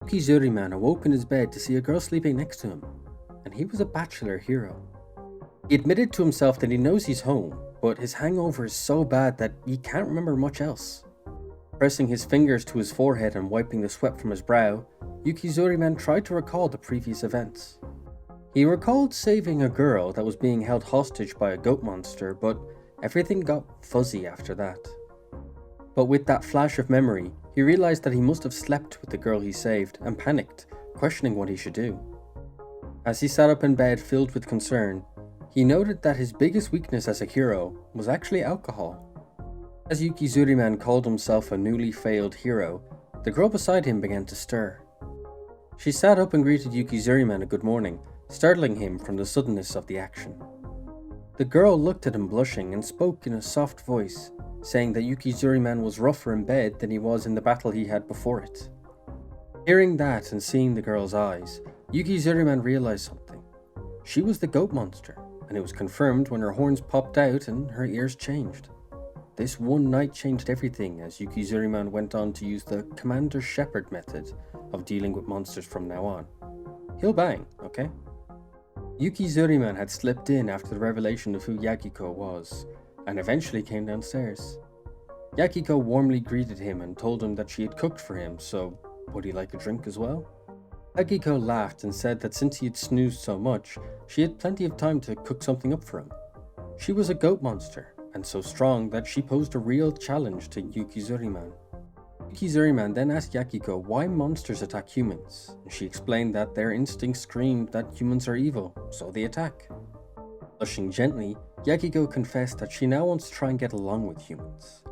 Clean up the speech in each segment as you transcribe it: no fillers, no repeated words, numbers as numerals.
Yukizuriman awoke in his bed to see a girl sleeping next to him, and he was a bachelor hero. He admitted to himself that he knows he's home, but his hangover is so bad that he can't remember much else. Pressing his fingers to his forehead and wiping the sweat from his brow, Yukizuriman tried to recall the previous events. He recalled saving a girl that was being held hostage by a goat monster, but everything got fuzzy after that. But with that flash of memory, he realized that he must have slept with the girl he saved and panicked, questioning what he should do. As he sat up in bed filled with concern, he noted that his biggest weakness as a hero was actually alcohol. As Yukizuriman called himself a newly failed hero, the girl beside him began to stir. She sat up and greeted Yukizuriman a good morning, startling him from the suddenness of the action. The girl looked at him blushing and spoke in a soft voice, saying that Yukizuriman was rougher in bed than he was in the battle he had before it. Hearing that and seeing the girl's eyes, Yukizuriman realized something. She was the goat monster, and it was confirmed when her horns popped out and her ears changed. This one night changed everything as Yukizuriman went on to use the Commander Shepherd method of dealing with monsters from now on. He'll bang, okay? Yukizuriman had slipped in after the revelation of who Yakiko was, and eventually came downstairs. Yakiko warmly greeted him and told him that she had cooked for him, so would he like a drink as well? Yakiko laughed and said that since he had snoozed so much, she had plenty of time to cook something up for him. She was a goat monster, and so strong that she posed a real challenge to Yukizuriman. Yukizuriman then asked Yakiko why monsters attack humans, and she explained that their instincts screamed that humans are evil, so they attack. Blushing gently, Yakiko confessed that she now wants to try and get along with humans.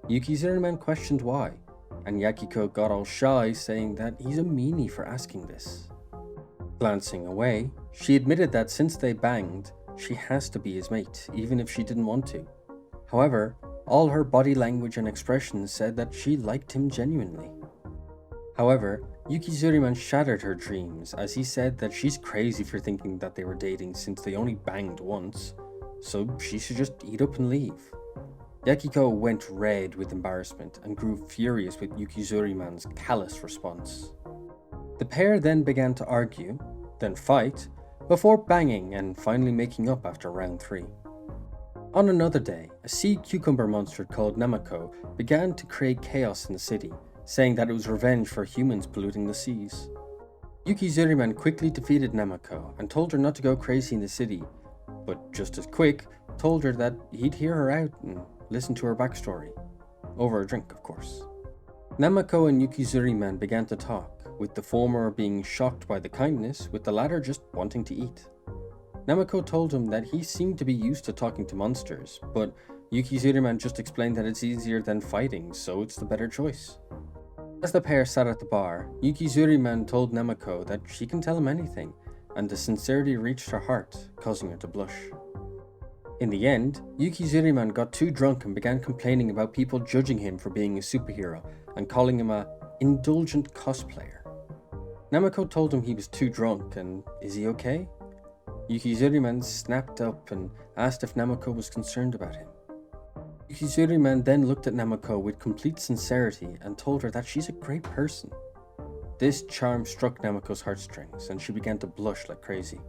Yukizuriman questioned why, and Yakiko got all shy, saying that he's a meanie for asking this. Glancing away, she admitted that since they banged, she has to be his mate, even if she didn't want to. However, all her body language and expressions said that she liked him genuinely. However, Yukizuriman shattered her dreams as he said that she's crazy for thinking that they were dating since they only banged once, so she should just eat up and leave. Yakiko went red with embarrassment and grew furious with Yukizuriman's callous response. The pair then began to argue, then fight, before banging and finally making up after round 3. On another day, a sea cucumber monster called Namako began to create chaos in the city, saying that it was revenge for humans polluting the seas. Yukizuriman quickly defeated Namako and told her not to go crazy in the city, but just as quick, told her that he'd hear her out and listen to her backstory. Over a drink, of course. Namako and Yukizuriman began to talk, with the former being shocked by the kindness, with the latter just wanting to eat. Namako told him that he seemed to be used to talking to monsters, but Yukizuriman just explained that it's easier than fighting, so it's the better choice. As the pair sat at the bar, Yukizuriman told Namako that she can tell him anything, and the sincerity reached her heart, causing her to blush. In the end, Yukizuriman got too drunk and began complaining about people judging him for being a superhero and calling him a indulgent cosplayer. Namako told him he was too drunk and is he okay? Yukizuriman snapped up and asked if Namako was concerned about him. Yukizuriman then looked at Namako with complete sincerity and told her that she's a great person. This charm struck Namako's heartstrings and she began to blush like crazy.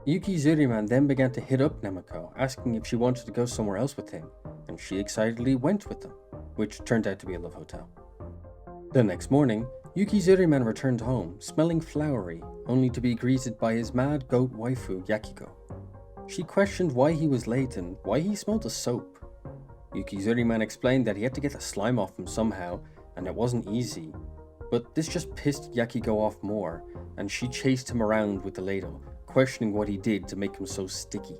Yukizuriman then began to hit up Namako, asking if she wanted to go somewhere else with him, and she excitedly went with them, which turned out to be a love hotel. The next morning, Yukizuriman returned home, smelling flowery, only to be greeted by his mad goat waifu Yakiko. She questioned why he was late and why he smelled of soap. Yukizuriman explained that he had to get the slime off him somehow, and it wasn't easy, but this just pissed Yakiko off more, and she chased him around with the ladle, questioning what he did to make him so sticky.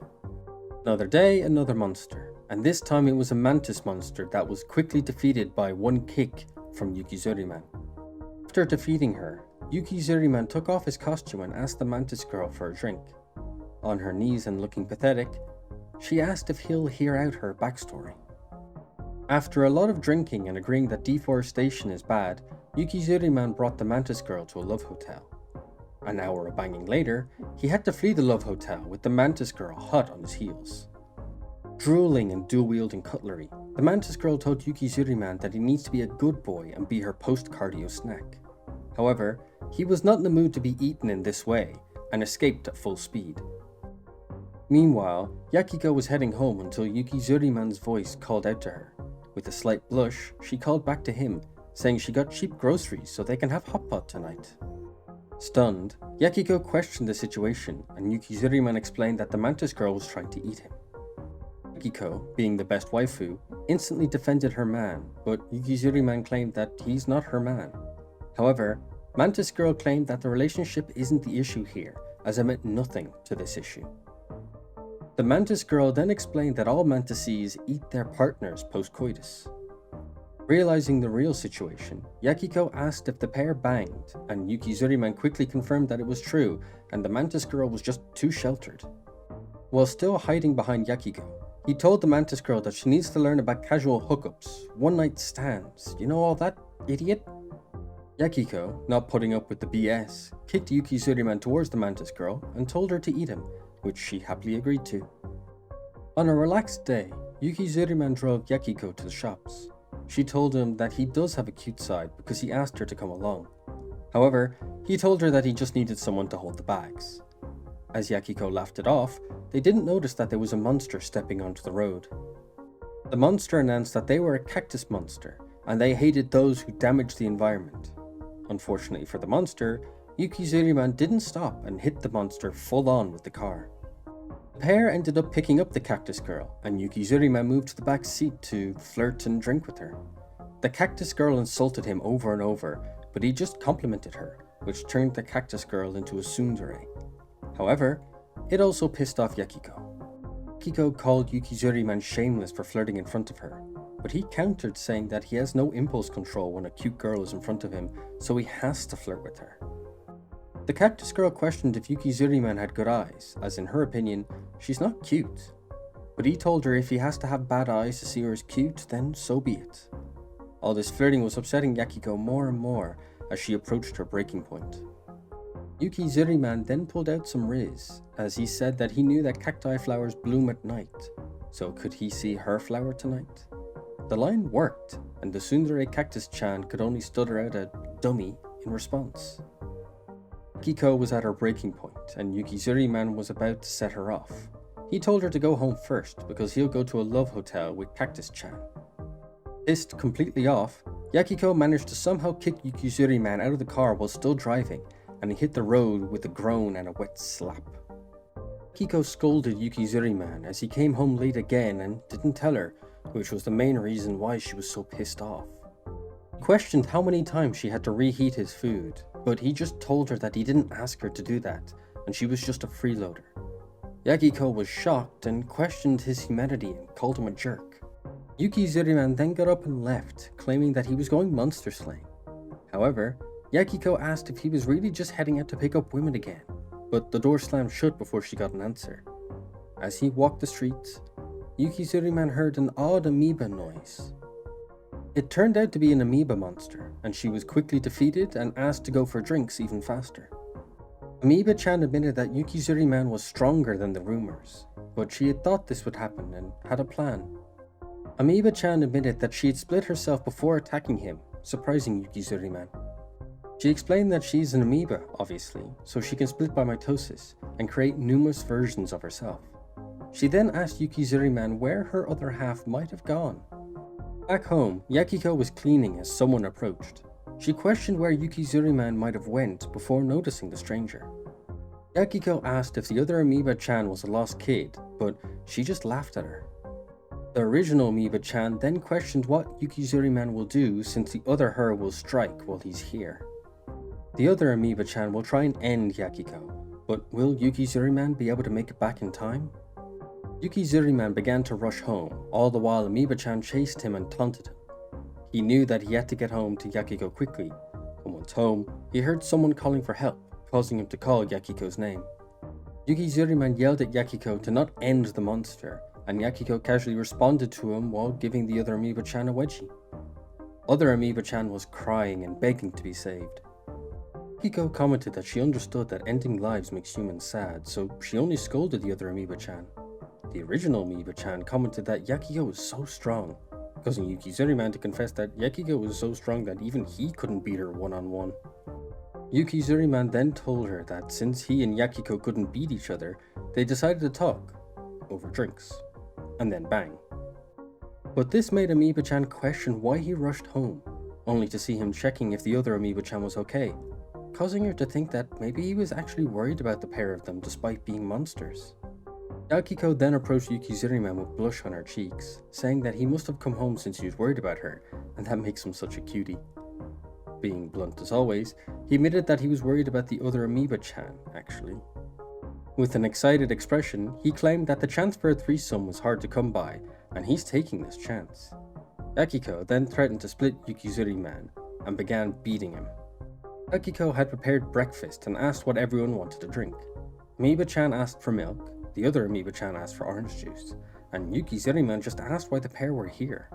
Another day, another monster, and this time it was a mantis monster that was quickly defeated by one kick from Yukizuriman. After defeating her, Yukizuriman took off his costume and asked the mantis girl for a drink. On her knees and looking pathetic, she asked if he'll hear out her backstory. After a lot of drinking and agreeing that deforestation is bad, Yukizuriman brought the mantis girl to a love hotel. An hour of banging later, he had to flee the love hotel with the mantis girl hot on his heels. Drooling and dual-wielding cutlery, the mantis girl told Yukizuriman that he needs to be a good boy and be her post-cardio snack. However, he was not in the mood to be eaten in this way, and escaped at full speed. Meanwhile, Yakiko was heading home until Yukizuriman's voice called out to her. With a slight blush, she called back to him, saying she got cheap groceries so they can have hot pot tonight. Stunned, Yakiko questioned the situation, and Yukizuriman explained that the mantis girl was trying to eat him. Yakiko, being the best waifu, instantly defended her man, but Yukizuriman claimed that he's not her man. However, Mantis Girl claimed that the relationship isn't the issue here, as it meant nothing to this issue. The Mantis Girl then explained that all mantises eat their partners post-coitus. Realizing the real situation, Yakiko asked if the pair banged, and Yukizuriman quickly confirmed that it was true, and the Mantis Girl was just too sheltered. While still hiding behind Yakiko, he told the Mantis Girl that she needs to learn about casual hookups, one-night stands, you know all that, idiot? Yakiko, not putting up with the BS, kicked Yukizuriman towards the Mantis Girl and told her to eat him, which she happily agreed to. On a relaxed day, Yukizuriman drove Yakiko to the shops. She told him that he does have a cute side because he asked her to come along. However, he told her that he just needed someone to hold the bags. As Yakiko laughed it off, they didn't notice that there was a monster stepping onto the road. The monster announced that they were a cactus monster, and they hated those who damaged the environment. Unfortunately for the monster, Yukizuriman didn't stop and hit the monster full on with the car. The pair ended up picking up the cactus girl, and Yukizuriman moved to the back seat to flirt and drink with her. The cactus girl insulted him over and over, but he just complimented her, which turned the cactus girl into a tsundere. However, it also pissed off Yakiko. Yakiko called Yukizuriman shameless for flirting in front of her, but he countered saying that he has no impulse control when a cute girl is in front of him, so he has to flirt with her. The cactus girl questioned if Yukizuriman had good eyes, as in her opinion, she's not cute. But he told her if he has to have bad eyes to see her as cute, then so be it. All this flirting was upsetting Yakiko more and more as she approached her breaking point. Yukizuriman then pulled out some riz, as he said that he knew that cacti flowers bloom at night, so could he see her flower tonight? The line worked, and the tsundere cactus-chan could only stutter out a dummy in response. Yakiko was at her breaking point, and Yukizuriman was about to set her off. He told her to go home first, because he'll go to a love hotel with Cactus-chan. Pissed completely off, Yakiko managed to somehow kick Yukizuriman out of the car while still driving, and he hit the road with a groan and a wet slap. Yakiko scolded Yukizuriman as he came home late again and didn't tell her, which was the main reason why she was so pissed off. He questioned how many times she had to reheat his food, but he just told her that he didn't ask her to do that, and she was just a freeloader. Yakiko was shocked and questioned his humanity and called him a jerk. Yukizuriman then got up and left, claiming that he was going monster slaying. However, Yakiko asked if he was really just heading out to pick up women again, but the door slammed shut before she got an answer. As he walked the streets, Yukizuriman heard an odd amoeba noise. It turned out to be an amoeba monster, and she was quickly defeated and asked to go for drinks even faster. Amoeba-chan admitted that Yukizuriman was stronger than the rumors, but she had thought this would happen and had a plan. Amoeba-chan admitted that she had split herself before attacking him, surprising Yukizuriman. She explained that she's an amoeba, obviously, so she can split by mitosis and create numerous versions of herself. She then asked Yukizuriman where her other half might have gone. Back home, Yakiko was cleaning as someone approached. She questioned where Yukizuriman might have went before noticing the stranger. Yakiko asked if the other amoeba-chan was a lost kid, but she just laughed at her. The original amoeba-chan then questioned what Yukizuriman will do since the other her will strike while he's here. The other amoeba-chan will try and end Yakiko, but will Yukizuriman be able to make it back in time? Yukizuriman began to rush home, all the while Amoeba-chan chased him and taunted him. He knew that he had to get home to Yakiko quickly, and once home, he heard someone calling for help, causing him to call Yakiko's name. Yukizuriman yelled at Yakiko to not end the monster, and Yakiko casually responded to him while giving the other Amoeba-chan a wedgie. Other Amoeba-chan was crying and begging to be saved. Yakiko commented that she understood that ending lives makes humans sad, so she only scolded the other Amoeba-chan. The original Amoeba-chan commented that Yakiko was so strong, causing Yukizuriman to confess that Yakiko was so strong that even he couldn't beat her one-on-one. Yukizuriman then told her that since he and Yakiko couldn't beat each other, they decided to talk, over drinks, and then bang. But this made Amiiba-chan question why he rushed home, only to see him checking if the other Amiiba-chan was okay, causing her to think that maybe he was actually worried about the pair of them despite being monsters. Yakiko then approached Yukizuriman with blush on her cheeks, saying that he must have come home since he was worried about her, and that makes him such a cutie. Being blunt as always, he admitted that he was worried about the other Amiiba-chan, actually. With an excited expression, he claimed that the chance for a threesome was hard to come by, and he's taking this chance. Yakiko then threatened to split Yukizuriman, and began beating him. Yakiko had prepared breakfast and asked what everyone wanted to drink. Amiiba-chan asked for milk, the other Amiiba-chan asked for orange juice, and Yukizuriman just asked why the pair were here.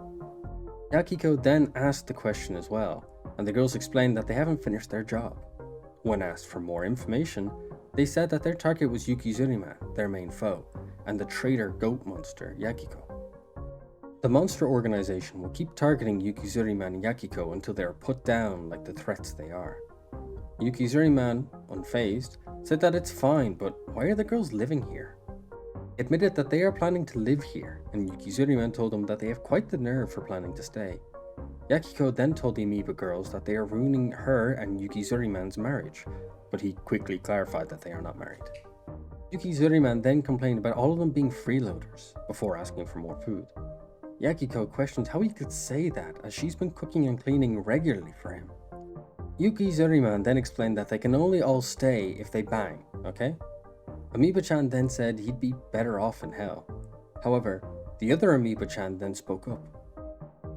Yakiko then asked the question as well, and the girls explained that they haven't finished their job. When asked for more information, they said that their target was Yukizuriman, their main foe, and the traitor goat monster, Yakiko. The monster organization will keep targeting Yukizuriman and Yakiko until they are put down like the threats they are. Yukizuriman, unfazed, said that it's fine, but why are the girls living here? He admitted that they are planning to live here, and Yukizuriman told him that they have quite the nerve for planning to stay. Yakiko then told the Amiiba girls that they are ruining her and Yukizuriman's marriage, but he quickly clarified that they are not married. Yukizuriman then complained about all of them being freeloaders, before asking for more food. Yakiko questioned how he could say that, as she's been cooking and cleaning regularly for him. Yukizuriman then explained that they can only all stay if they bang, okay? Amiiba-chan then said he'd be better off in hell. However, the other Amiiba-chan then spoke up.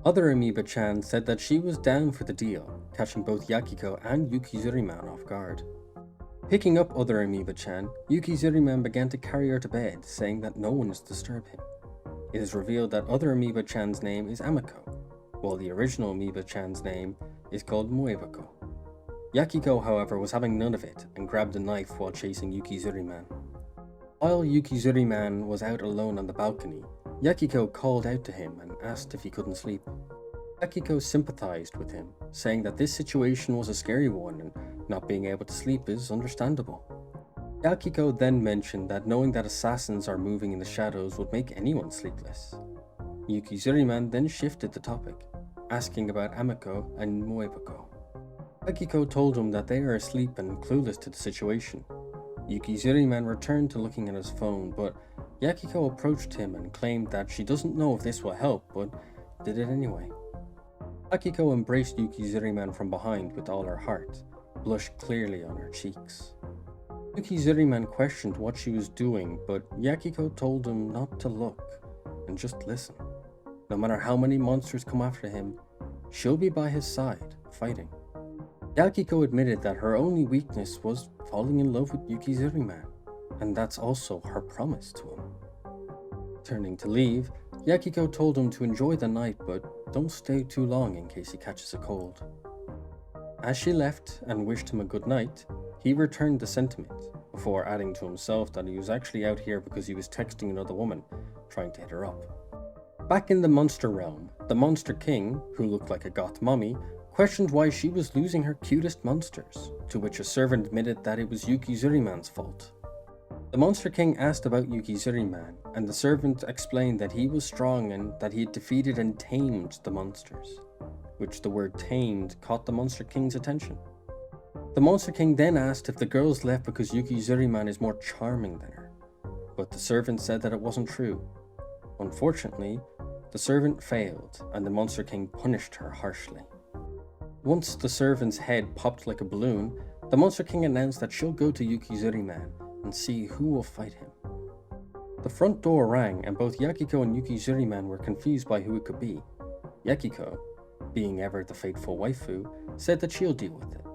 Other Amiiba-chan said that she was down for the deal, catching both Yakiko and Yukizuriman off guard. Picking up other Amiiba-chan, Yukizuriman began to carry her to bed, saying that no one is to disturb him. It is revealed that other Amiiba-chan's name is Amiko, while the original Amiiba-chan's name is called Muebako. Yakiko, however, was having none of it and grabbed a knife while chasing Yukizuriman. While Yukizuriman was out alone on the balcony, Yakiko called out to him and asked if he couldn't sleep. Yakiko sympathized with him, saying that this situation was a scary one and not being able to sleep is understandable. Yakiko then mentioned that knowing that assassins are moving in the shadows would make anyone sleepless. Yukizuriman then shifted the topic, asking about Amiko and Muebako. Yakiko told him that they are asleep and clueless to the situation. Yukizuriman returned to looking at his phone, but Yakiko approached him and claimed that she doesn't know if this will help, but did it anyway. Yakiko embraced Yukizuriman from behind with all her heart, blushed clearly on her cheeks. Yukizuriman questioned what she was doing, but Yakiko told him not to look and just listen. No matter how many monsters come after him, she'll be by his side, fighting. Yakiko admitted that her only weakness was falling in love with Yukizuriman, and that's also her promise to him. Turning to leave, Yakiko told him to enjoy the night, but don't stay too long in case he catches a cold. As she left and wished him a good night, he returned the sentiment, before adding to himself that he was actually out here because he was texting another woman, trying to hit her up. Back in the monster realm, the Monster King, who looked like a goth mommy, questioned why she was losing her cutest monsters, to which a servant admitted that it was Yukizuriman's fault. The Monster King asked about Yukizuriman, and the servant explained that he was strong and that he had defeated and tamed the monsters, which the word tamed caught the Monster King's attention. The Monster King then asked if the girls left because Yukizuriman is more charming than her, but the servant said that it wasn't true. Unfortunately, the servant failed, and the Monster King punished her harshly. Once the servant's head popped like a balloon, the Monster King announced that she'll go to Yukizuriman and see who will fight him. The front door rang, and both Yakiko and Yukizuriman were confused by who it could be. Yakiko, being ever the faithful waifu, said that she'll deal with it.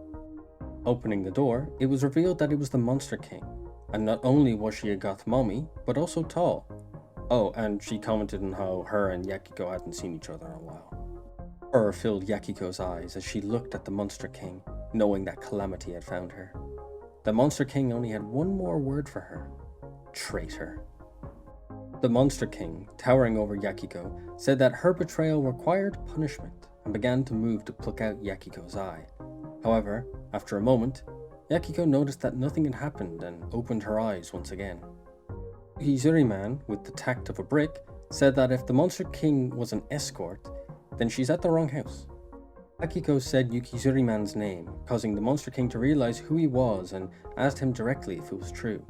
Opening the door, it was revealed that it was the Monster King, and not only was she a goth mommy, but also tall. Oh, and she commented on how her and Yakiko hadn't seen each other in a while. Horror filled Yakiko's eyes as she looked at the Monster King, knowing that calamity had found her. The Monster King only had one more word for her: traitor. The Monster King, towering over Yakiko, said that her betrayal required punishment and began to move to pluck out Yakiko's eye. However, after a moment, Yakiko noticed that nothing had happened and opened her eyes once again. Yukizuriman, with the tact of a brick, said that if the Monster King was an escort, then she's at the wrong house. Yakiko said Yukizuriman's name, causing the Monster King to realize who he was and asked him directly if it was true.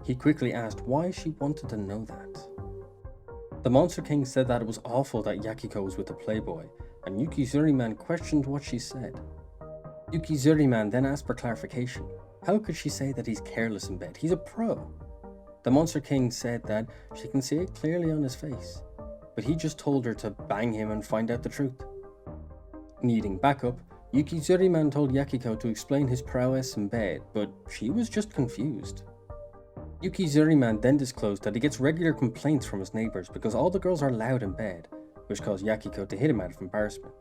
He quickly asked why she wanted to know that. The Monster King said that it was awful that Yakiko was with a playboy, and Yukizuriman questioned what she said. Yukizuriman then asked for clarification. How could she say that he's careless in bed? He's a pro. The Monster King said that she can see it clearly on his face, but he just told her to bang him and find out the truth. Needing backup, Yukizuriman told Yakiko to explain his prowess in bed, but she was just confused. Yukizuriman then disclosed that he gets regular complaints from his neighbors because all the girls are loud in bed, which caused Yakiko to hit him out of embarrassment.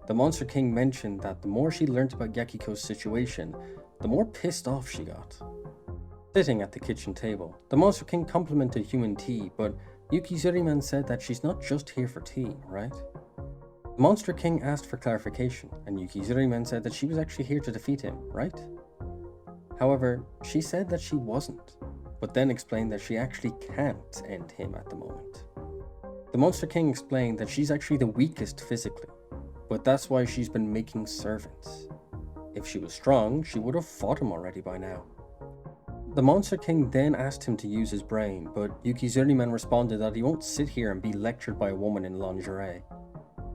The Monster King mentioned that the more she learnt about Yakiko's situation, the more pissed off she got. Sitting at the kitchen table, the Monster King complimented human tea, but Yukizuriman said that she's not just here for tea, right? The Monster King asked for clarification, and Yukizuriman said that she was actually here to defeat him, right? However, she said that she wasn't, but then explained that she actually can't end him at the moment. The Monster King explained that she's actually the weakest physically, but that's why she's been making servants. If she was strong, she would have fought him already by now. The Monster King then asked him to use his brain, but Yukizuriman responded that he won't sit here and be lectured by a woman in lingerie.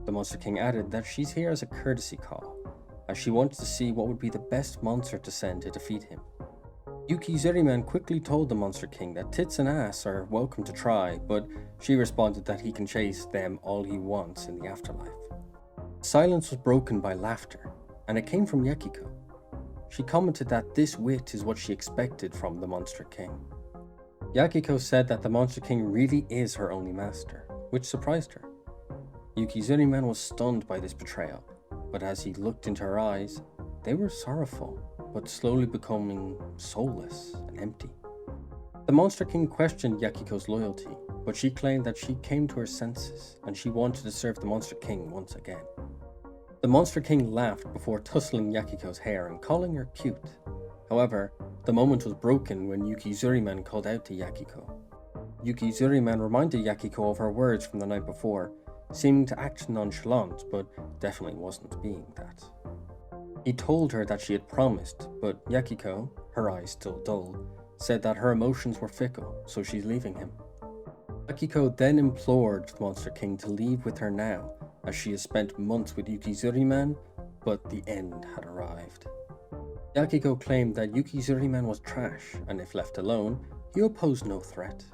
The Monster King added that she's here as a courtesy call, as she wanted to see what would be the best monster to send to defeat him. Yukizuriman quickly told the Monster King that tits and ass are welcome to try, but she responded that he can chase them all he wants in the afterlife. Silence was broken by laughter, and it came from Yakiko. She commented that this wit is what she expected from the Monster King. Yakiko said that the Monster King really is her only master, which surprised her. Yukizuriman was stunned by this betrayal, but as he looked into her eyes, they were sorrowful, but slowly becoming soulless and empty. The Monster King questioned Yakiko's loyalty, but she claimed that she came to her senses and she wanted to serve the Monster King once again. The Monster King laughed before tussling Yakiko's hair and calling her cute. However, the moment was broken when Yukizuriman called out to Yakiko. Yukizuriman reminded Yakiko of her words from the night before, seeming to act nonchalant, but definitely wasn't being that. He told her that she had promised, but Yakiko, her eyes still dull, said that her emotions were fickle, so she's leaving him. Yakiko then implored the Monster King to leave with her now, as she has spent months with Yukizuriman, but the end had arrived. Yakiko claimed that Yukizuriman was trash, and if left alone, he posed no threat.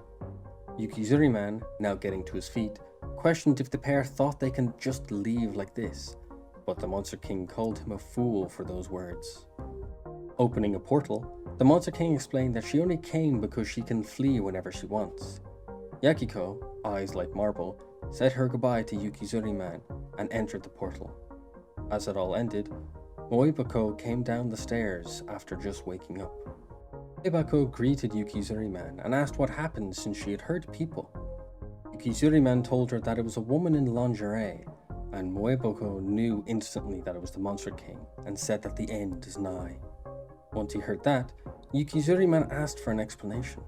Yukizuriman, now getting to his feet, questioned if the pair thought they can just leave like this, but the Monster King called him a fool for those words. Opening a portal, the Monster King explained that she only came because she can flee whenever she wants. Yakiko, eyes like marble, said her goodbye to Yukizuriman and entered the portal. As it all ended, Moibako came down the stairs after just waking up. Moibako greeted Yukizuriman and asked what happened since she had heard people. Yukizuriman told her that it was a woman in lingerie, and Moibako knew instantly that it was the Monster King and said that the end is nigh. Once he heard that, Yukizuriman asked for an explanation.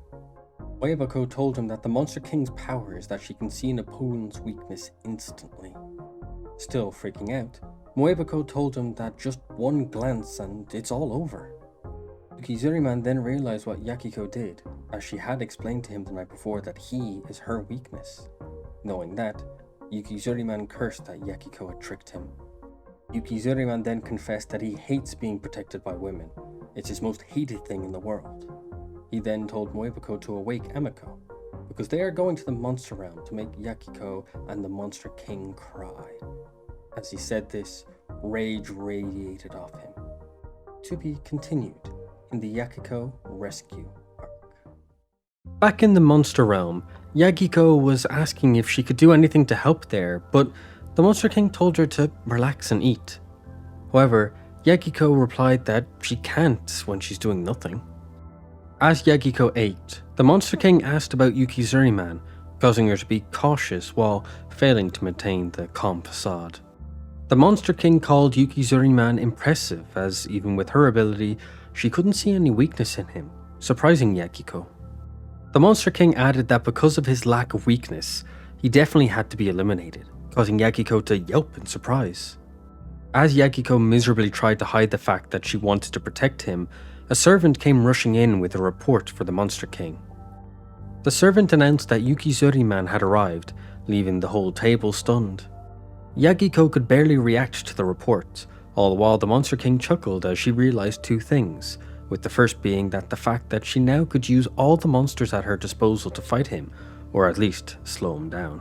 Moibako told him that the Monster King's power is that she can see an opponent's weakness instantly. Still freaking out, Moibako told him that just one glance and it's all over. Yukizuriman then realized what Yakiko did, as she had explained to him the night before that he is her weakness. Knowing that, Yukizuriman cursed that Yakiko had tricked him. Yukizuriman then confessed that he hates being protected by women. It's his most hated thing in the world. He then told Moibako to awake Emiko, because they are going to the monster realm to make Yakiko and the Monster King cry. As he said this, rage radiated off him. To be continued in the Yakiko rescue arc. Back in the monster realm, Yakiko was asking if she could do anything to help there, but the Monster King told her to relax and eat. However, Yakiko replied that she can't when she's doing nothing. As Yakiko ate, the Monster King asked about Yukizuriman, causing her to be cautious while failing to maintain the calm facade. The Monster King called Yukizuriman impressive, as even with her ability, she couldn't see any weakness in him, surprising Yagiko. The Monster King added that because of his lack of weakness, he definitely had to be eliminated, causing Yagiko to yelp in surprise. As Yagiko miserably tried to hide the fact that she wanted to protect him, a servant came rushing in with a report for the Monster King. The servant announced that Yukizuriman had arrived, leaving the whole table stunned. Yagiko could barely react to the report, all the while the Monster King chuckled as she realized two things, with the first being that the fact that she now could use all the monsters at her disposal to fight him, or at least slow him down.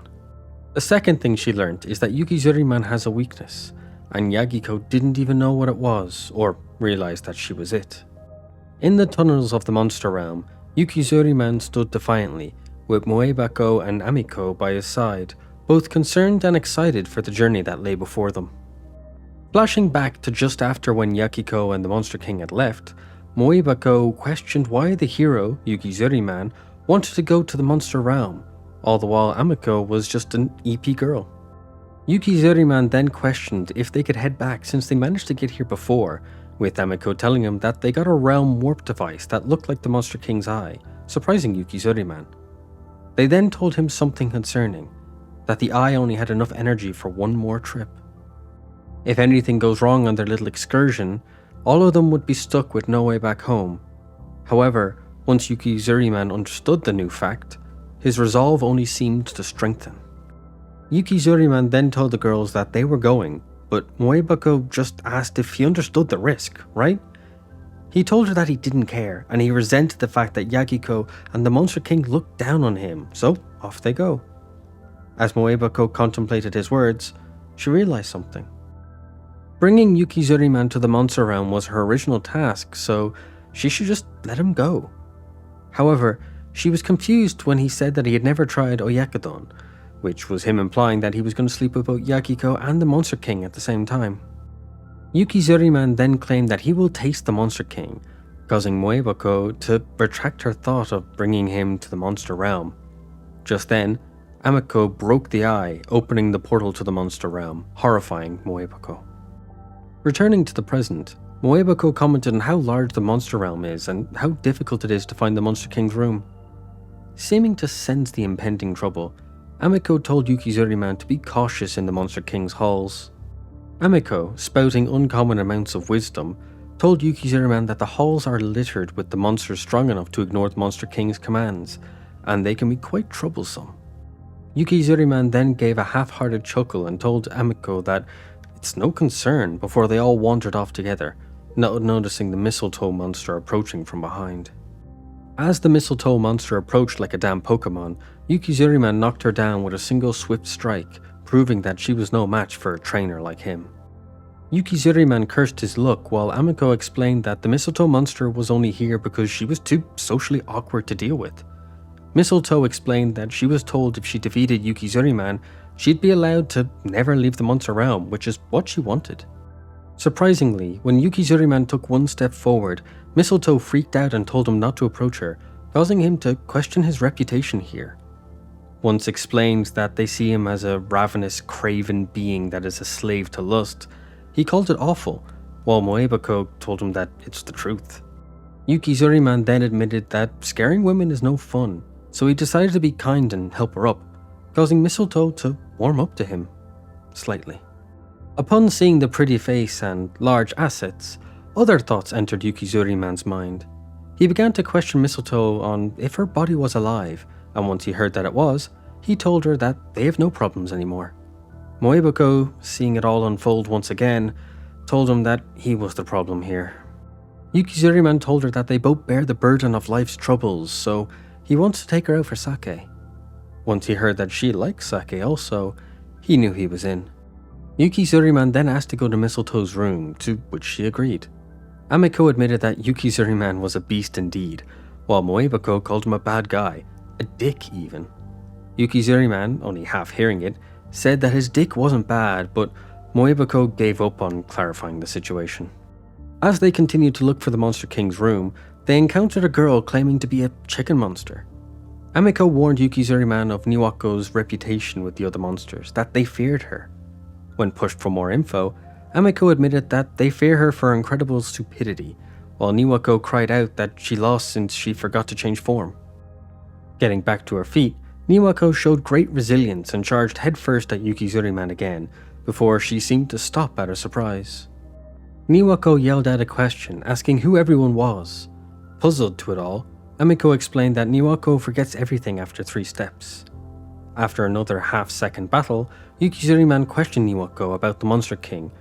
The second thing she learnt is that Yukizuriman has a weakness, and Yagiko didn't even know what it was, or realize that she was it. In the tunnels of the monster realm, Yukizuriman stood defiantly, with Moebako and Amiko by his side, both concerned and excited for the journey that lay before them. Flashing back to just after when Yagiko and the Monster King had left, Moebako questioned why the hero, Yukizuriman, wanted to go to the monster realm, all the while Amiko was just an EP girl. Yukizuriman then questioned if they could head back since they managed to get here before, with Amiko telling him that they got a realm warp device that looked like the Monster King's eye, surprising Yukizuriman. They then told him something concerning, that the eye only had enough energy for one more trip. If anything goes wrong on their little excursion, all of them would be stuck with no way back home. However, once Yukizuriman understood the new fact, his resolve only seemed to strengthen. Yukizuriman then told the girls that they were going, but Moebako just asked if he understood the risk, right? He told her that he didn't care, and he resented the fact that Yagiko and the Monster King looked down on him, so off they go. As Moebako contemplated his words, she realized something. Bringing Yukizuriman to the monster realm was her original task, so she should just let him go. However, she was confused when he said that he had never tried Oyakodon, which was him implying that he was going to sleep with both Yagiko and the Monster King at the same time. Yukizuriman then claimed that he will taste the Monster King, causing Moebako to retract her thought of bringing him to the monster realm. Just then, Amiko broke the eye, opening the portal to the monster realm, horrifying Moebako. Returning to the present, Moebako commented on how large the monster realm is and how difficult it is to find the Monster King's room. Seeming to sense the impending trouble, Amiko told Yukizuriman to be cautious in the Monster King's halls. Amiko, spouting uncommon amounts of wisdom, told Yukizuriman that the halls are littered with the monsters strong enough to ignore the Monster King's commands, and they can be quite troublesome. Yukizuriman then gave a half-hearted chuckle and told Amiko that it's no concern before they all wandered off together, not noticing the mistletoe monster approaching from behind. As the mistletoe monster approached like a damn Pokemon, Yukizuriman knocked her down with a single swift strike, proving that she was no match for a trainer like him. Yukizuriman cursed his luck while Amiko explained that the mistletoe monster was only here because she was too socially awkward to deal with. Mistletoe explained that she was told if she defeated Yukizuriman, she'd be allowed to never leave the monster realm, which is what she wanted. Surprisingly, when Yukizuriman took one step forward, Mistletoe freaked out and told him not to approach her, causing him to question his reputation here. Once explained that they see him as a ravenous, craven being that is a slave to lust, he called it awful, while Moebako told him that it's the truth. Yukizuriman then admitted that scaring women is no fun, so he decided to be kind and help her up, causing Mistletoe to warm up to him, slightly. Upon seeing the pretty face and large assets, other thoughts entered Yukizuriman's mind. He began to question Mistletoe on if her body was alive, and once he heard that it was, he told her that they have no problems anymore. Moebako, seeing it all unfold once again, told him that he was the problem here. Yukizuriman told her that they both bear the burden of life's troubles, so he wants to take her out for sake. Once he heard that she likes sake also, he knew he was in. Yukizuriman then asked to go to Mistletoe's room, to which she agreed. Amiko admitted that Yukizuriman was a beast indeed, while Moebako called him a bad guy, a dick even. Yukizuriman, only half hearing it, said that his dick wasn't bad, but Moebako gave up on clarifying the situation. As they continued to look for the Monster King's room, they encountered a girl claiming to be a chicken monster. Amiko warned Yukizuriman of Niwako's reputation with the other monsters, that they feared her. When pushed for more info, Amiko admitted that they fear her for her incredible stupidity, while Niwako cried out that she lost since she forgot to change form. Getting back to her feet, Niwako showed great resilience and charged headfirst at Yukizuriman again, before she seemed to stop at her surprise. Niwako yelled out a question, asking who everyone was. Puzzled to it all, Amiko explained that Niwako forgets everything after 3 steps. After another half-second battle, Yukizuriman questioned Niwako about the Monster King,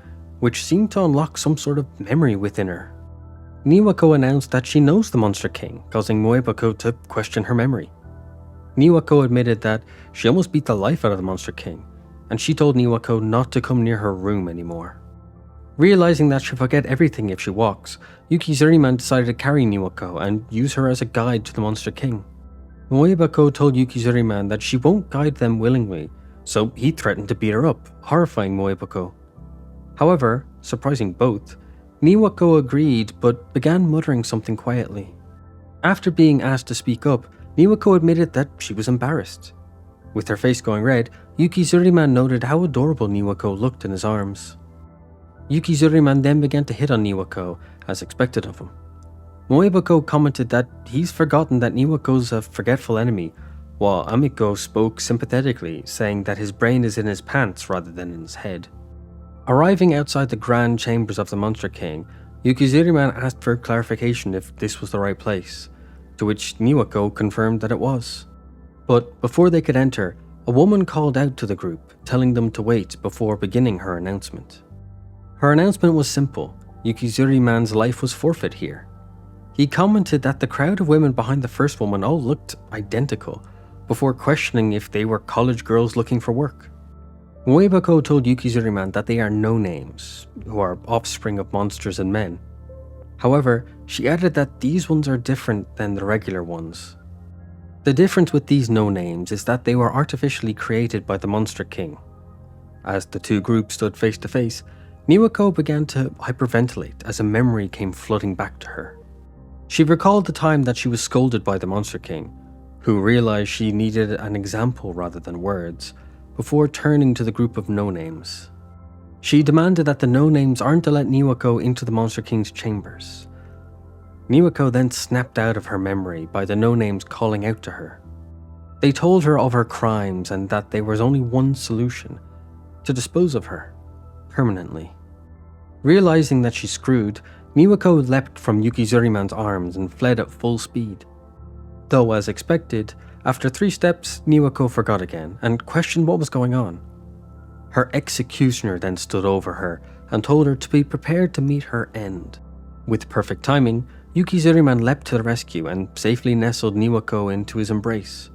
which seemed to unlock some sort of memory within her. Niwako announced that she knows the Monster King, causing Moebako to question her memory. Niwako admitted that she almost beat the life out of the Monster King, and she told Niwako not to come near her room anymore. Realizing that she'll forget everything if she walks, Yukizuriman decided to carry Niwako and use her as a guide to the Monster King. Moebako told Yukizuriman that she won't guide them willingly, so he threatened to beat her up, horrifying Moebako. However, surprising both, Niwako agreed but began muttering something quietly. After being asked to speak up, Niwako admitted that she was embarrassed. With her face going red, Yukizuriman noted how adorable Niwako looked in his arms. Yukizuriman then began to hit on Niwako, as expected of him. Moebako commented that he's forgotten that Niwako's a forgetful enemy, while Amiko spoke sympathetically, saying that his brain is in his pants rather than in his head. Arriving outside the grand chambers of the Monster King, Yukizuriman asked for clarification if this was the right place, to which Niwako confirmed that it was. But before they could enter, a woman called out to the group, telling them to wait before beginning her announcement. Her announcement was simple: Yukizuriman's life was forfeit here. He commented that the crowd of women behind the first woman all looked identical, before questioning if they were college girls looking for work. Moebako told Yukizuriman that they are no-names, who are offspring of monsters and men. However, she added that these ones are different than the regular ones. The difference with these no-names is that they were artificially created by the Monster King. As the two groups stood face to face, Niwako began to hyperventilate as a memory came flooding back to her. She recalled the time that she was scolded by the Monster King, who realized she needed an example rather than words, before turning to the group of no-names. She demanded that the no-names aren't to let Niwako into the Monster King's chambers. Niwako then snapped out of her memory by the no-names calling out to her. They told her of her crimes and that there was only one solution: to dispose of her, permanently. Realizing that she's screwed, Niwako leapt from Yukizuriman's arms and fled at full speed. Though as expected, after 3 steps, Niwako forgot again and questioned what was going on. Her executioner then stood over her and told her to be prepared to meet her end. With perfect timing, Yukizuriman leapt to the rescue and safely nestled Niwako into his embrace.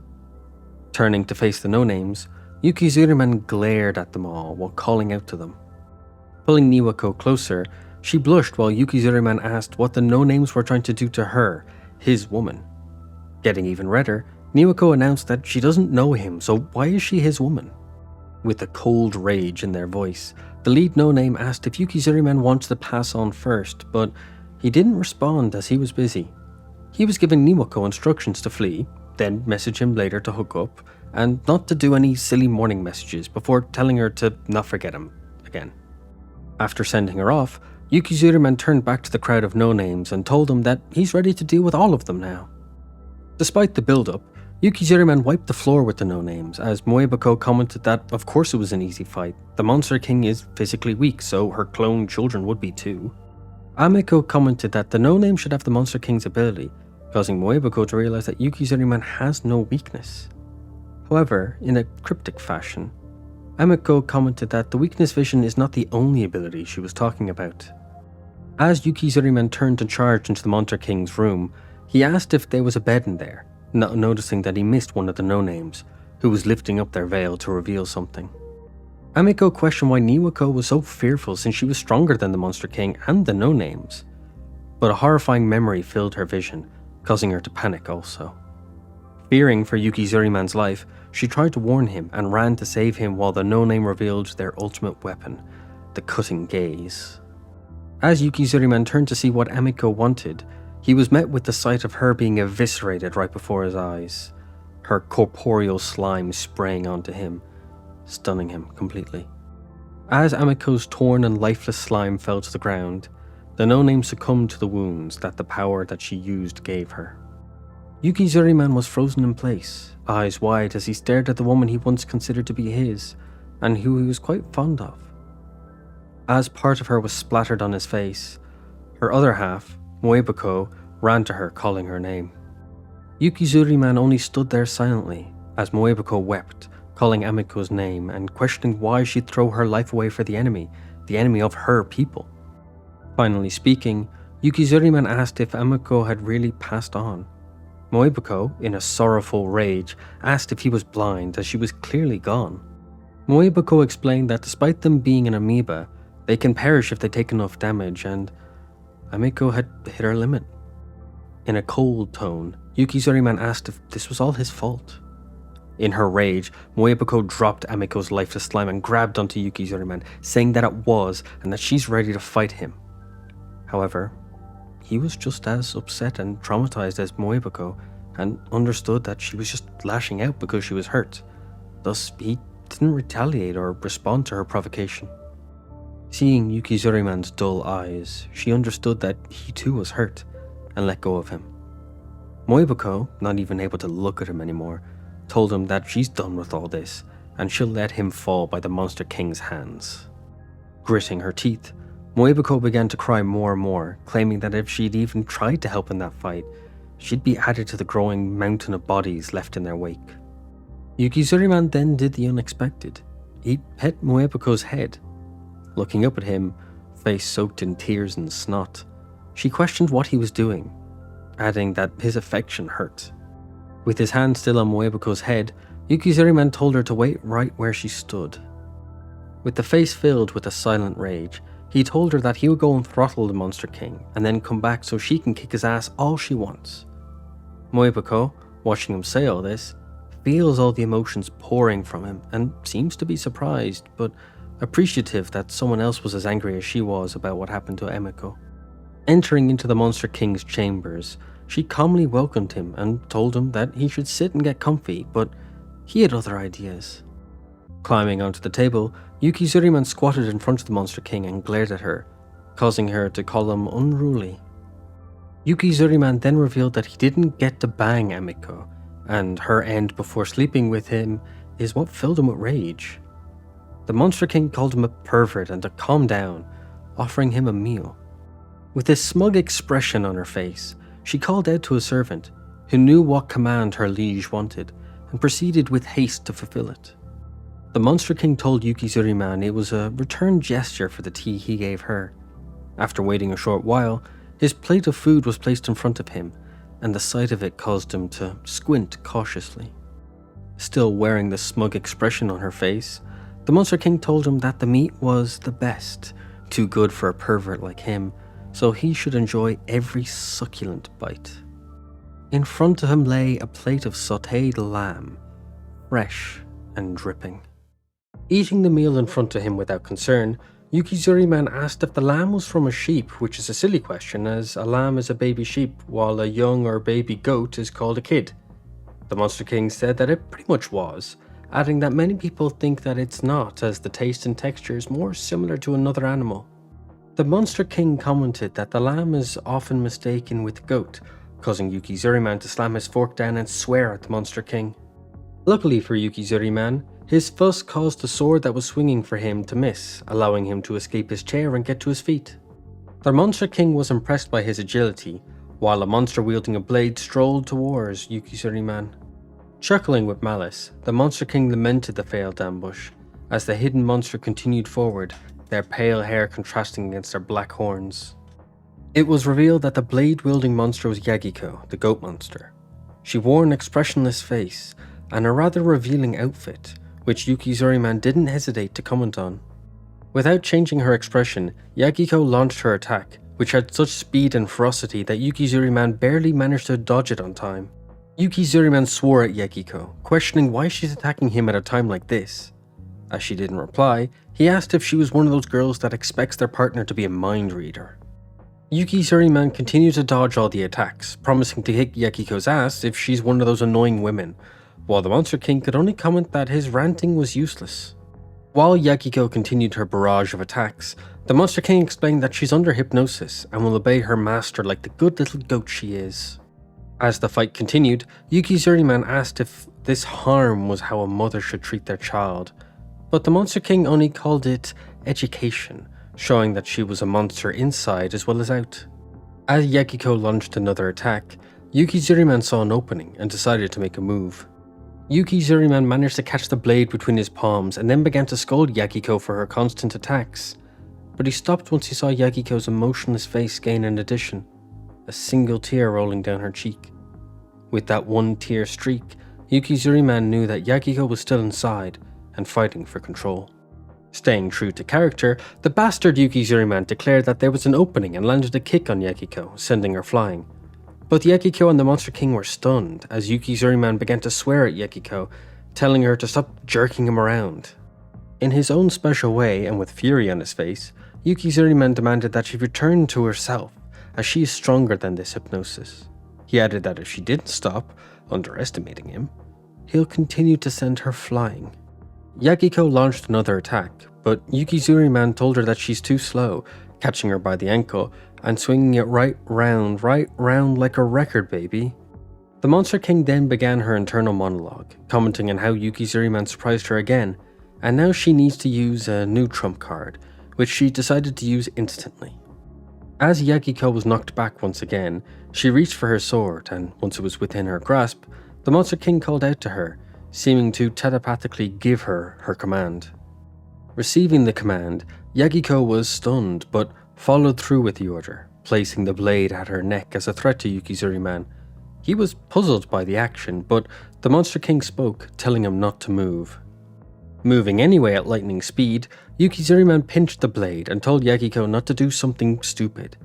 Turning to face the no-names, Yukizuriman glared at them all while calling out to them. Pulling Niwako closer, she blushed while Yukizuriman asked what the no-names were trying to do to her, his woman. Getting even redder, Niwako announced that she doesn't know him, so why is she his woman? With a cold rage in their voice, the lead no-name asked if Yukizuriman wants to pass on first, but he didn't respond as he was busy. He was giving Niwako instructions to flee, then message him later to hook up, and not to do any silly morning messages before telling her to not forget him again. After sending her off, Yukizuriman turned back to the crowd of no-names and told them that he's ready to deal with all of them now. Despite the build-up, Yukizuriman wiped the floor with the no-names, as Moebako commented that of course it was an easy fight. The Monster King is physically weak, so her cloned children would be too. Amiko commented that the no-name should have the Monster King's ability, causing Moebako to realize that Yukizuriman has no weakness. However, in a cryptic fashion, Amiko commented that the weakness vision is not the only ability she was talking about. As Yukizuriman turned to charge into the Monster King's room, he asked if there was a bed in there, not noticing that he missed one of the no-names, who was lifting up their veil to reveal something. Amiko questioned why Niwako was so fearful since she was stronger than the Monster King and the no-names, but a horrifying memory filled her vision, causing her to panic also. Fearing for Yukizuriman's life, she tried to warn him and ran to save him while the no-name revealed their ultimate weapon, the cutting gaze. As Yukizuriman turned to see what Amiko wanted, he was met with the sight of her being eviscerated right before his eyes, her corporeal slime spraying onto him, stunning him completely. As Amiko's torn and lifeless slime fell to the ground, The no-name succumbed to the wounds that the power that she used gave her. Yukizuriman was frozen in place, eyes wide as he stared at the woman he once considered to be his, and who he was quite fond of. As part of her was splattered on his face, her other half, Moebako, ran to her, calling her name. Yukizuriman only stood there silently, as Moebako wept, calling Amiko's name and questioning why she'd throw her life away for the enemy of her people. Finally speaking, Yukizuriman asked if Amiko had really passed on. Moebako, in a sorrowful rage, asked if he was blind, as she was clearly gone. Moebako explained that despite them being an amoeba, they can perish if they take enough damage, and Amiko had hit her limit. In a cold tone, Yukizuriman asked if this was all his fault. In her rage, Moebako dropped Amiko's lifeless slime and grabbed onto Yukizuriman, saying that it was and that she's ready to fight him. However, he was just as upset and traumatized as Moebako and understood that she was just lashing out because she was hurt. Thus, he didn't retaliate or respond to her provocation. Seeing Yukizuriman's dull eyes, she understood that he too was hurt and let go of him. Moebako, not even able to look at him anymore, told him that she's done with all this and she'll let him fall by the Monster King's hands. Gritting her teeth, Moebako began to cry more and more, claiming that if she'd even tried to help in that fight, she'd be added to the growing mountain of bodies left in their wake. Yukizuriman then did the unexpected. He pet Moebako's head. Looking up at him, face soaked in tears and snot, she questioned what he was doing, adding that his affection hurt. With his hand still on Moebako's head, Yukizuriman told her to wait right where she stood. With the face filled with a silent rage, he told her that he would go and throttle the Monster King and then come back so she can kick his ass all she wants. Moebako, watching him say all this, feels all the emotions pouring from him and seems to be surprised, but appreciative that someone else was as angry as she was about what happened to Emiko. Entering into the Monster King's chambers, she calmly welcomed him and told him that he should sit and get comfy, but he had other ideas. Climbing onto the table, Yukizuriman squatted in front of the Monster King and glared at her, causing her to call him unruly. Yukizuriman then revealed that he didn't get to bang Amiko, and her end before sleeping with him is what filled him with rage. The Monster King called him a pervert and to calm down, offering him a meal. With a smug expression on her face, she called out to a servant, who knew what command her liege wanted, and proceeded with haste to fulfill it. The Monster King told Yukizuriman it was a return gesture for the tea he gave her. After waiting a short while, his plate of food was placed in front of him, and the sight of it caused him to squint cautiously. Still wearing the smug expression on her face, the Monster King told him that the meat was the best, too good for a pervert like him, so he should enjoy every succulent bite. In front of him lay a plate of sautéed lamb, fresh and dripping. Eating the meal in front of him without concern, Yukizuriman asked if the lamb was from a sheep, which is a silly question as a lamb is a baby sheep while a young or baby goat is called a kid. The Monster King said that it pretty much was, adding that many people think that it's not, as the taste and texture is more similar to another animal. The Monster King commented that the lamb is often mistaken with goat, causing Yukizuriman to slam his fork down and swear at the Monster King. Luckily for Yukizuriman, his fuss caused the sword that was swinging for him to miss, allowing him to escape his chair and get to his feet. The Monster King was impressed by his agility, while a monster wielding a blade strolled towards Yukizuriman. Chuckling with malice, the Monster King lamented the failed ambush, as the hidden monster continued forward, their pale hair contrasting against their black horns. It was revealed that the blade-wielding monster was Yagiko, the goat monster. She wore an expressionless face, and a rather revealing outfit, which Yukizuriman didn't hesitate to comment on. Without changing her expression, Yagiko launched her attack, which had such speed and ferocity that Yukizuriman barely managed to dodge it on time. Yukizuriman swore at Yagiko, questioning why she's attacking him at a time like this. As she didn't reply, he asked if she was one of those girls that expects their partner to be a mind reader. Yukizuriman continued to dodge all the attacks, promising to kick Yagiko's ass if she's one of those annoying women, while the Monster King could only comment that his ranting was useless. While Yagiko continued her barrage of attacks, The Monster King explained that she's under hypnosis and will obey her master like the good little goat she is. As the fight continued, Yukizuriman asked if this harm was how a mother should treat their child, but the Monster King only called it education, showing that she was a monster inside as well as out. As Yagiko launched another attack, Yukizuriman saw an opening and decided to make a move. Yukizuriman managed to catch the blade between his palms and then began to scold Yagiko for her constant attacks, but he stopped once he saw Yagiko's emotionless face gain an addition, a single tear rolling down her cheek. With that one tear streak, Yukizuriman knew that Yagiko was still inside and fighting for control. Staying true to character, the bastard Yukizuriman declared that there was an opening and landed a kick on Yagiko, sending her flying. Both Yagiko and the Monster King were stunned as Yukizuriman began to swear at Yagiko, telling her to stop jerking him around. In his own special way and with fury on his face, Yukizuriman demanded that she return to herself, as she is stronger than this hypnosis. He added that if she didn't stop, underestimating him, he'll continue to send her flying. Yagiko launched another attack, but Yukizuriman told her that she's too slow, catching her by the ankle and swinging it right round like a record, baby. The Monster King then began her internal monologue, commenting on how Yukizuriman surprised her again, and now she needs to use a new trump card, which she decided to use instantly. As Yagiko was knocked back once again, she reached for her sword, and once it was within her grasp, the Monster King called out to her, seeming to telepathically give her her command. Receiving the command, Yagiko was stunned, but followed through with the order, placing the blade at her neck as a threat to Yukizuriman. He was puzzled by the action, but the Monster King spoke, telling him not to move. Moving anyway at lightning speed, Yukizuriman pinched the blade and told Yagiko not to do something stupid.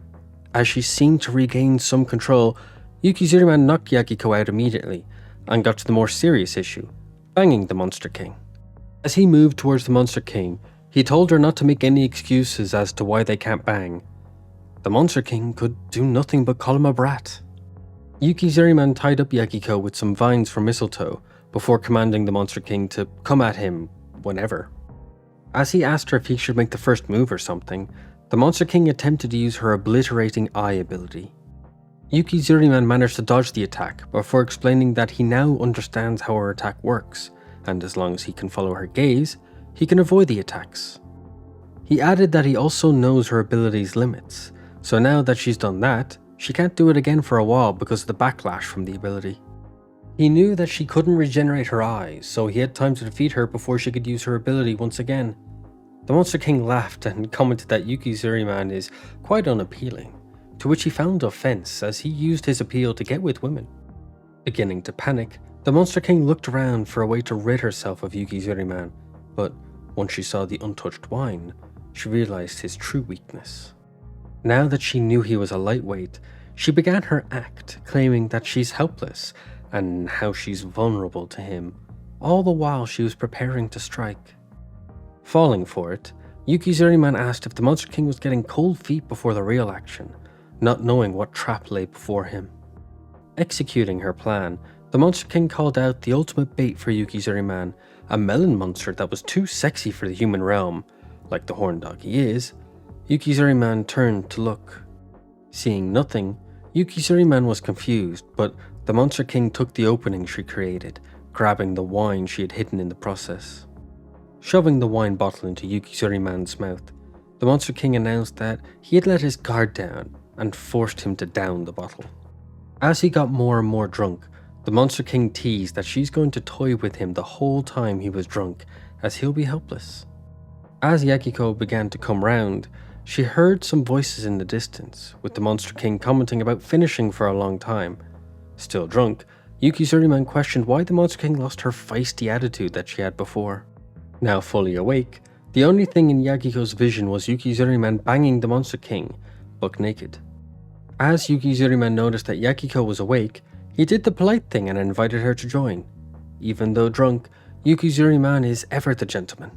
As she seemed to regain some control, Yukizuriman knocked Yagiko out immediately and got to the more serious issue, banging the Monster King. As he moved towards the Monster King, he told her not to make any excuses as to why they can't bang. The Monster King could do nothing but call him a brat. Yukizuriman tied up Yagiko with some vines from mistletoe before commanding the Monster King to come at him whenever. As he asked her if he should make the first move or something, the Monster King attempted to use her obliterating eye ability. Yukizuriman managed to dodge the attack before explaining that he now understands how her attack works, and as long as he can follow her gaze, he can avoid the attacks. He added that he also knows her ability's limits, so now that she's done that, she can't do it again for a while because of the backlash from the ability. He knew that she couldn't regenerate her eyes, so he had time to defeat her before she could use her ability once again. The Monster King laughed and commented that Yukizuriman is quite unappealing, to which he found offense as he used his appeal to get with women. Beginning to panic, the Monster King looked around for a way to rid herself of Yukizuriman, but once she saw the untouched wine, she realized his true weakness. Now that she knew he was a lightweight, she began her act, claiming that she's helpless and how she's vulnerable to him, all the while she was preparing to strike. Falling for it, Yukizuriman asked if the Monster King was getting cold feet before the real action, not knowing what trap lay before him. Executing her plan, the Monster King called out the ultimate bait for Yukizuriman, a melon monster that was too sexy for the human realm. Like the horn dog he is, Yukizuriman turned to look. Seeing nothing, Yukizuriman was confused, but the Monster King took the opening she created, grabbing the wine she had hidden in the process. Shoving the wine bottle into Yukizuriman's mouth, the Monster King announced that he had let his guard down and forced him to down the bottle. As he got more and more drunk, the Monster King teased that she's going to toy with him the whole time he was drunk, as he'll be helpless. As Yagiko began to come round, she heard some voices in the distance, with the Monster King commenting about finishing for a long time. Still drunk, Yukizuriman questioned why the Monster King lost her feisty attitude that she had before. Now fully awake, the only thing in Yagiko's vision was Yukizuriman banging the Monster King, buck naked. As Yukizuriman noticed that Yagiko was awake, he did the polite thing and invited her to join. Even though drunk, Yukizuriman is ever the gentleman.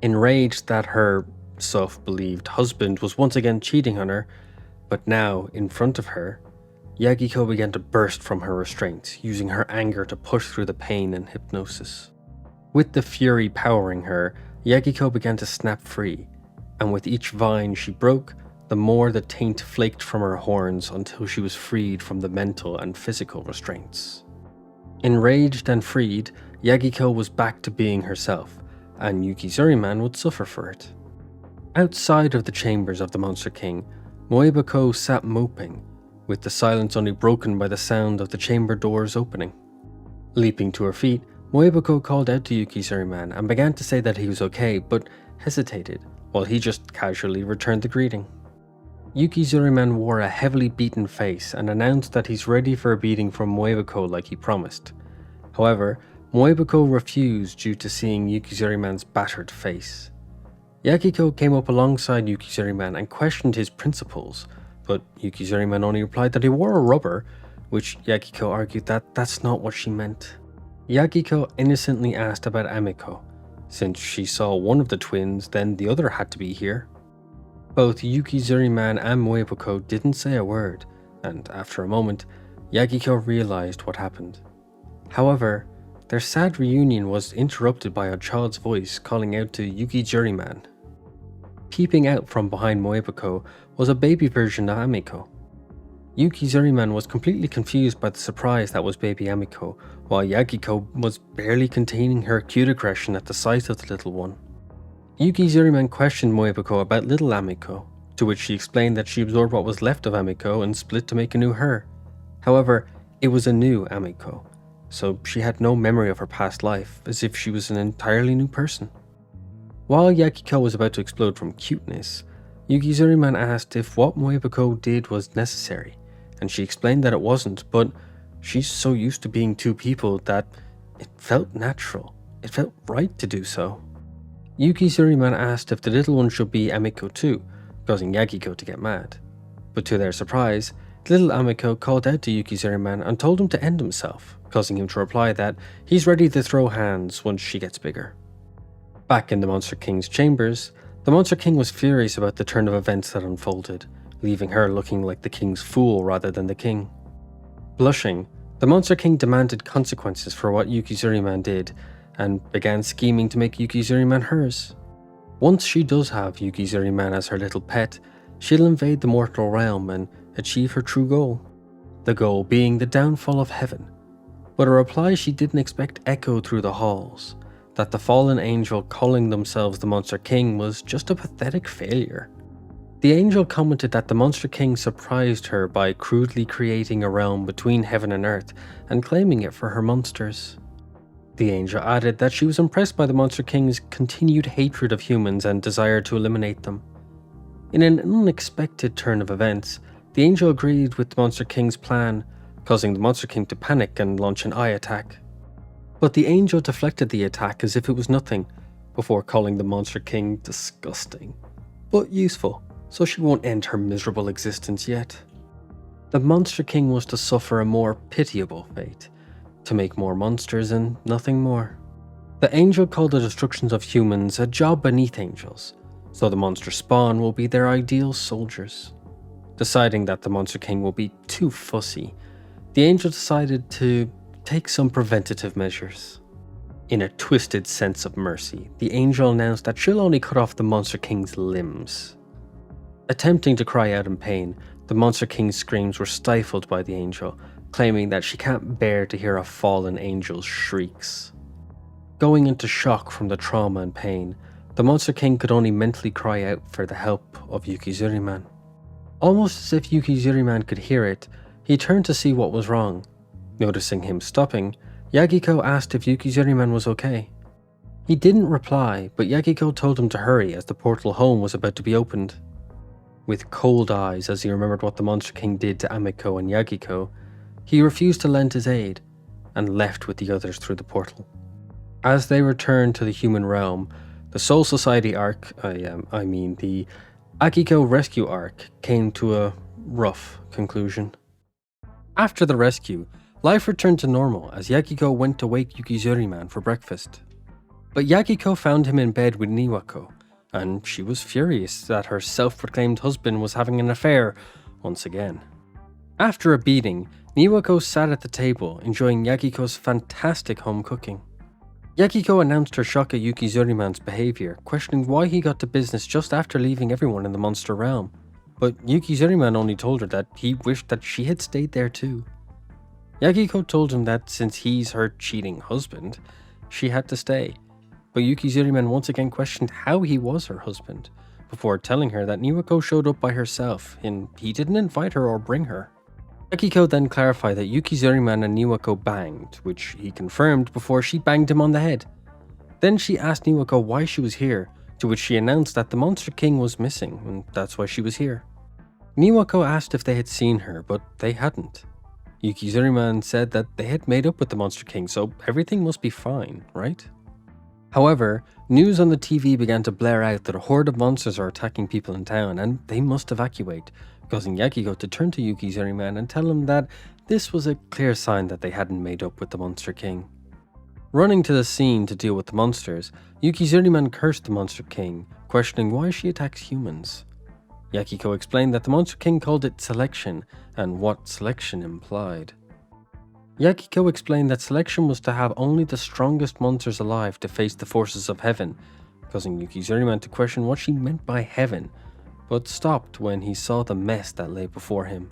Enraged that her self-believed husband was once again cheating on her, but now, in front of her, Yagiko began to burst from her restraints, using her anger to push through the pain and hypnosis. With the fury powering her, Yagiko began to snap free, and with each vine she broke, the more the taint flaked from her horns until she was freed from the mental and physical restraints. Enraged and freed, Yagiko was back to being herself, and Yukizuriman would suffer for it. Outside of the chambers of the Monster King, Moebako sat moping, with the silence only broken by the sound of the chamber doors opening. Leaping to her feet, Moebako called out to Yukizuriman and began to say that he was okay, but hesitated, while he just casually returned the greeting. Yukizuriman wore a heavily beaten face and announced that he's ready for a beating from Moebako like he promised. However, Moebako refused due to seeing Yukizuriman's battered face. Yagiko came up alongside Yukizuriman and questioned his principles, but Yukizuriman only replied that he wore a rubber, which Yagiko argued that that's not what she meant. Yagiko innocently asked about Amiko. Since she saw one of the twins, then the other had to be here. Both Yukizuriman and Moebako didn't say a word, and after a moment, Yagiko realized what happened. However, their sad reunion was interrupted by a child's voice calling out to Yukizuriman. Peeping out from behind Moebako was a baby version of Amiko. Yukizuriman was completely confused by the surprise that was baby Amiko, while Yagiko was barely containing her acute aggression at the sight of the little one. Yukizuriman questioned Moebako about little Amiko, to which she explained that she absorbed what was left of Amiko and split to make a new her. However, it was a new Amiko, so she had no memory of her past life, as if she was an entirely new person. While Yagiko was about to explode from cuteness, Yukizuriman asked if what Moebako did was necessary, and she explained that it wasn't, but she's so used to being two people that it felt natural. It felt right to do so. Yukizuriman asked if the little one should be Amiko too, causing Yagiko to get mad. But to their surprise, little Amiko called out to Yukizuriman and told him to end himself, causing him to reply that he's ready to throw hands once she gets bigger. Back in the Monster King's chambers, the Monster King was furious about the turn of events that unfolded, leaving her looking like the king's fool rather than the king. Blushing, the Monster King demanded consequences for what Yukizuriman did, and began scheming to make Yukizuriman hers. Once she does have Yukizuriman as her little pet, she'll invade the mortal realm and achieve her true goal. The goal being the downfall of heaven. But a reply she didn't expect echoed through the halls, that the fallen angel calling themselves the Monster King was just a pathetic failure. The angel commented that the Monster King surprised her by crudely creating a realm between heaven and earth and claiming it for her monsters. The angel added that she was impressed by the Monster King's continued hatred of humans and desire to eliminate them. In an unexpected turn of events, the angel agreed with the Monster King's plan, causing the Monster King to panic and launch an eye attack. But the angel deflected the attack as if it was nothing, before calling the Monster King disgusting, but useful, so she won't end her miserable existence yet. The Monster King was to suffer a more pitiable fate, to make more monsters and nothing more. The angel called the destructions of humans a job beneath angels, so the monster spawn will be their ideal soldiers. Deciding that the Monster King will be too fussy, the angel decided to take some preventative measures. In a twisted sense of mercy, the angel announced that she'll only cut off the Monster King's limbs. Attempting to cry out in pain, the Monster King's screams were stifled by the angel, claiming that she can't bear to hear a fallen angel's shrieks. Going into shock from the trauma and pain, the Monster King could only mentally cry out for the help of Yukizuriman. Almost as if Yukizuriman could hear it, he turned to see what was wrong. Noticing him stopping, Yagiko asked if Yukizuriman was okay. He didn't reply, but Yagiko told him to hurry as the portal home was about to be opened. With cold eyes as he remembered what the Monster King did to Amiko and Yagiko, he refused to lend his aid, and left with the others through the portal. As they returned to the human realm, the Soul Society arc, the Akiko rescue arc, came to a rough conclusion. After the rescue, life returned to normal as Yagiko went to wake Yukizuriman for breakfast. But Yagiko found him in bed with Niwako, and she was furious that her self-proclaimed husband was having an affair once again. After a beating, Niwako sat at the table enjoying Yagiko's fantastic home cooking. Yakiko announced her shock at Yukizuriman's behaviour, questioning why he got to business just after leaving everyone in the monster realm. But Yukizuriman only told her that he wished that she had stayed there too. Yakiko told him that since he's her cheating husband, she had to stay. But Yukizuriman once again questioned how he was her husband, before telling her that Niwako showed up by herself and he didn't invite her or bring her. Yakiko then clarified that Yukizuriman and Niwako banged, which he confirmed before she banged him on the head. Then she asked Niwako why she was here, to which she announced that the Monster King was missing, and that's why she was here. Niwako asked if they had seen her, but they hadn't. Yukizuriman said that they had made up with the Monster King, so everything must be fine, right? However, news on the TV began to blare out that a horde of monsters are attacking people in town and they must evacuate, causing Yakiko to turn to Yukizuriman and tell him that this was a clear sign that they hadn't made up with the Monster King. Running to the scene to deal with the monsters, Yukizuriman cursed the Monster King, questioning why she attacks humans. Yakiko explained that the Monster King called it selection and what selection implied. Yakiko explained that selection was to have only the strongest monsters alive to face the forces of heaven, causing Yukizuriman to question what she meant by heaven, but stopped when he saw the mess that lay before him.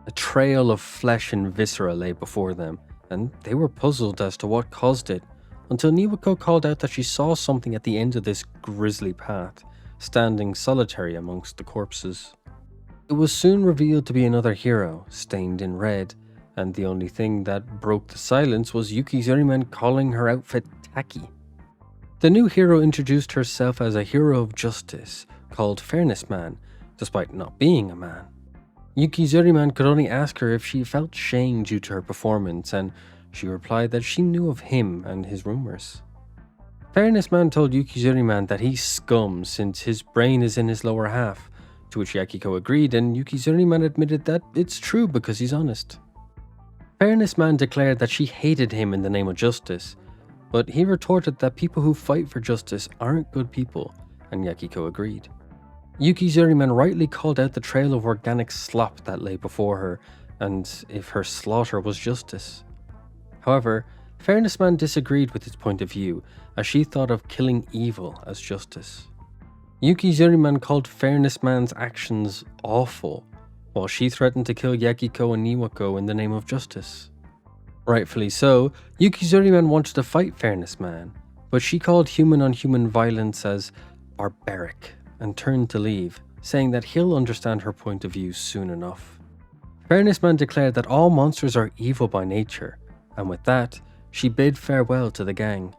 A trail of flesh and viscera lay before them, and they were puzzled as to what caused it, until Niwako called out that she saw something at the end of this grisly path, standing solitary amongst the corpses. It was soon revealed to be another hero, stained in red, and the only thing that broke the silence was Yukizuriman calling her outfit tacky. The new hero introduced herself as a hero of justice, called Fairness Man, despite not being a man. Yukizuriman could only ask her if she felt shame due to her performance, and she replied that she knew of him and his rumors. Fairness Man told Yukizuriman that he's scum since his brain is in his lower half, to which Yakiko agreed, and Yukizuriman admitted that it's true because he's honest. Fairness Man declared that she hated him in the name of justice, but he retorted that people who fight for justice aren't good people, and Yakiko agreed. Yukizuriman rightly called out the trail of organic slop that lay before her, and if her slaughter was justice. However, Fairness Man disagreed with his point of view, as she thought of killing evil as justice. Yukizuriman called Fairness Man's actions awful, while she threatened to kill Yakiko and Niwako in the name of justice. Rightfully so, Yukizuriman wanted to fight Fairness Man, but she called human-on-human violence as barbaric and turned to leave, saying that he'll understand her point of view soon enough. Fairness Man declared that all monsters are evil by nature, and with that, she bid farewell to the gang.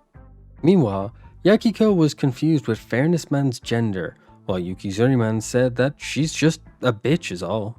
Meanwhile, Yakiko was confused with Fairness Man's gender, while Yukizuriman said that she's just a bitch is all.